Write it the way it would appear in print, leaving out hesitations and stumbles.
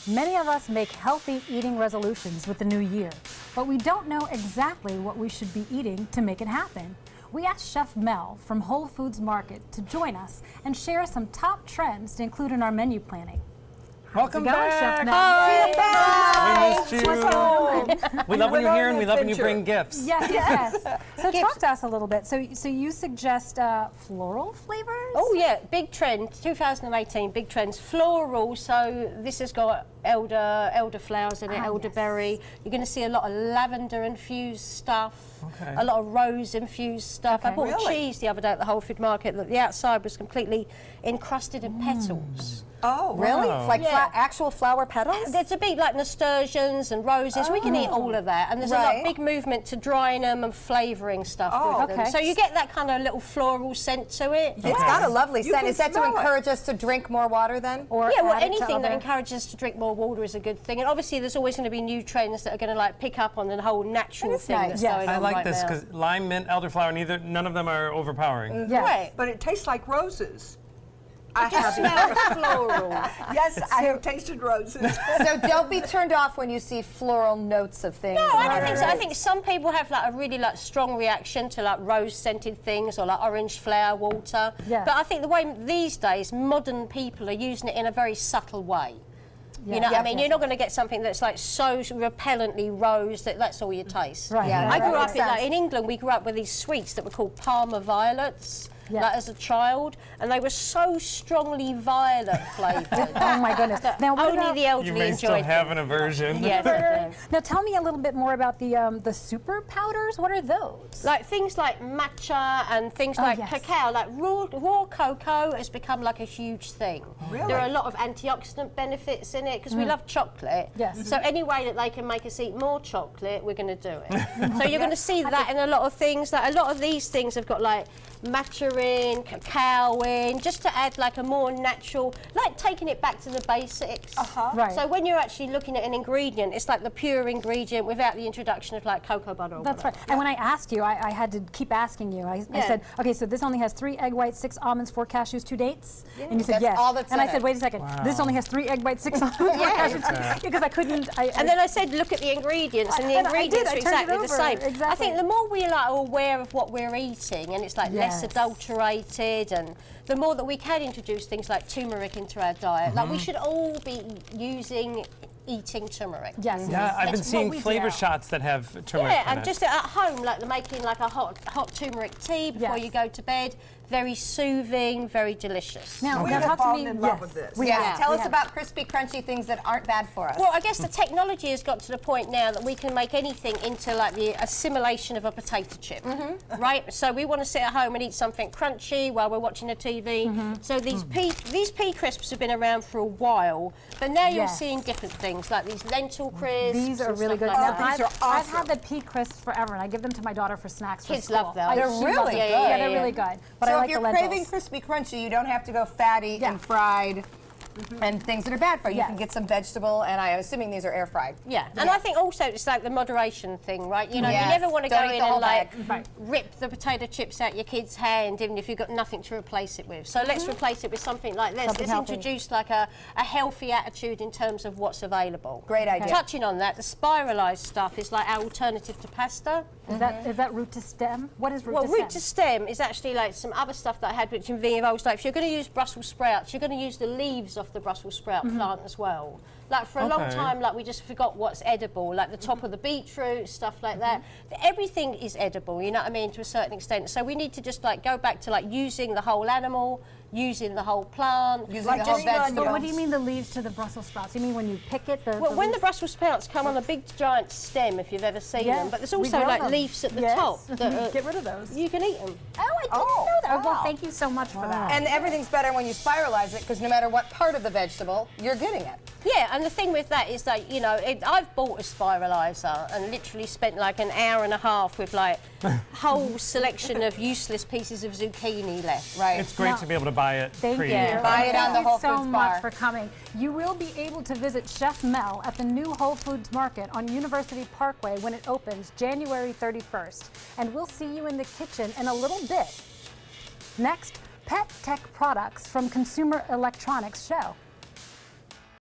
Many of us make healthy eating resolutions with the new year, but we don't know exactly what we should be eating to make it happen. We asked Chef Mel from Whole Foods Market to join us and share some top trends to include in our menu planning. Welcome How's it going, back. Chef Mel? Hi. We missed you. We love when you're here and we love when you bring gifts. Yes. So talk to us a little bit. So you suggest floral flavors? Oh yeah, big trend, 2018, big trends, floral. So this has got elderflowers in it, elderberry. You're going to see a lot of lavender infused stuff, a lot of rose infused stuff. I bought a cheese the other day at the Whole Food Market that the outside was completely encrusted in petals. Oh, really? Wow. Like actual flower petals? There's a big like nasturtiums and roses. We can eat all of that, and there's a big movement to drying them and flavouring stuff with them. So you get that kind of little floral scent to it. It's got a lovely scent. Is that to encourage us to drink more water then? Or yeah, well, add it to anything that other- encourages us to drink more water is a good thing. And obviously, there's always going to be new trends that are going to like pick up on the whole natural thing that's going on I like right this now. because lime, mint, elderflower, none of them are overpowering. Yes. Right. But it tastes like roses. I have smells floral. Yes, I have tasted roses. So don't be turned off when you see floral notes of things. No, I don't think so. I think some people have like a really like strong reaction to like rose-scented things or like orange flower water. Yes. But I think the way these days modern people are using it in a very subtle way. You know what I mean? You're not going to get something that's like so repellently rose that that's all you taste. Right. Yeah, I grew that up makes in, like, sense. in England, we grew up with these sweets that were called Parma violets. Like as a child, and they were so strongly violet flavoured. Oh my goodness. Now, what Only about- the elderly You may still enjoyed have them. an aversion. Yes, I do. Now tell me a little bit more about the super powders. What are those? Like things like matcha and things like yes. cacao, like raw cocoa has become like a huge thing. Really? There are a lot of antioxidant benefits in it because we love chocolate. Yes. So any way that they can make us eat more chocolate, we're going to do it. So you're going to see that in a lot of things. Like a lot of these things have got like matcha in, cacao in, just to add like a more natural, like taking it back to the basics. Right. So when you're actually looking at an ingredient, it's like the pure ingredient without the introduction of like cocoa butter or That's whatever. right. And when I asked you, I had to keep asking you. I said, okay, so this only has 3 egg whites, 6 almonds, 4 cashews, 2 dates? And you said That's yes. all that's and in I said, it. wait a second, this only has 3 egg whites, 6 almonds, 4 cashews, because I couldn't. And then I said, look at the ingredients, and the And I did, ingredients I are turned it exactly the over, same. exactly. I think the more we are aware of what we're eating, and it's like less Yes. adulterated, and the more that we can introduce things like turmeric into our diet. Like we should all be eating turmeric. Yes. Yeah, I've been That's seeing what we do. flavor shots that have turmeric Yeah, in and it. just at home, like making like a hot turmeric tea before Yes. you go to bed. Very soothing, very delicious. Now, We now have talk to fallen me. in love yes. with this. We Yes, have. tell We us have. about crispy, crunchy things that aren't bad for us. Well, I guess the technology has got to the point now that we can make anything into like the assimilation of a potato chip, right? So we want to sit at home and eat something crunchy while we're watching the TV. So these pea crisps have been around for a while, but now you're Yes. seeing different things like these lentil crisps. These are and really stuff good. like Now, that. these are I've had awesome. the pea crisps forever, and I give them to my daughter for snacks for Kids school. love those. They're She really loves them. good. Yeah, they're really good. But so I if like you're the lentils. craving crispy, crunchy, you don't have to go fatty and fried and things that are bad for you. You can get some vegetable, and I'm assuming these are air fried. Yeah, and I think also it's like the moderation thing, right? You know, Yes. you never want to Don't go eat in the whole and like bag. rip the potato chips out your kid's hand, even if you've got nothing to replace it with. So let's replace it with something like this. Something Let's healthy. introduce like a healthy attitude in terms of what's available. Great idea. Touching on that, the spiralized stuff is like our alternative to pasta. Is that root to stem? What is root Well, to stem? root to stem is actually like some other stuff that I had which involves like if you're going to use Brussels sprouts, you're going to use the leaves off the Brussels sprout plant as well. Like for a long time, like we just forgot what's edible, like the top of the beetroot, stuff like that. Everything is edible, you know what I mean, to a certain extent. So we need to just like go back to like using the whole animal, using the whole plant. Using Like the whole just onions. vegetable. But what do you mean the leaves to the Brussels sprouts? You mean when you pick it? Well, when the leaves? Brussels sprouts come on a big giant stem, if you've ever seen Yes, them, but there's we also grow like them. leaves at the Yes. top. That Get rid of those. you can eat them. Oh, I didn't know that. Well, thank you so much for that. And everything's better when you spiralize it, because no matter what part of the vegetable, you're getting it. Yeah, and the thing with that is that, you know, I've bought a spiralizer and literally spent like an hour and a half with like a whole selection of useless pieces of zucchini left. Right. It's great to be able to buy it Thank pre. you. Buy it on the Whole Thank you so Foods much bar. for coming. You will be able to visit Chef Mel at the new Whole Foods Market on University Parkway when it opens January 31st. And we'll see you in the kitchen in a little bit. Next, Pet Tech Products from Consumer Electronics Show.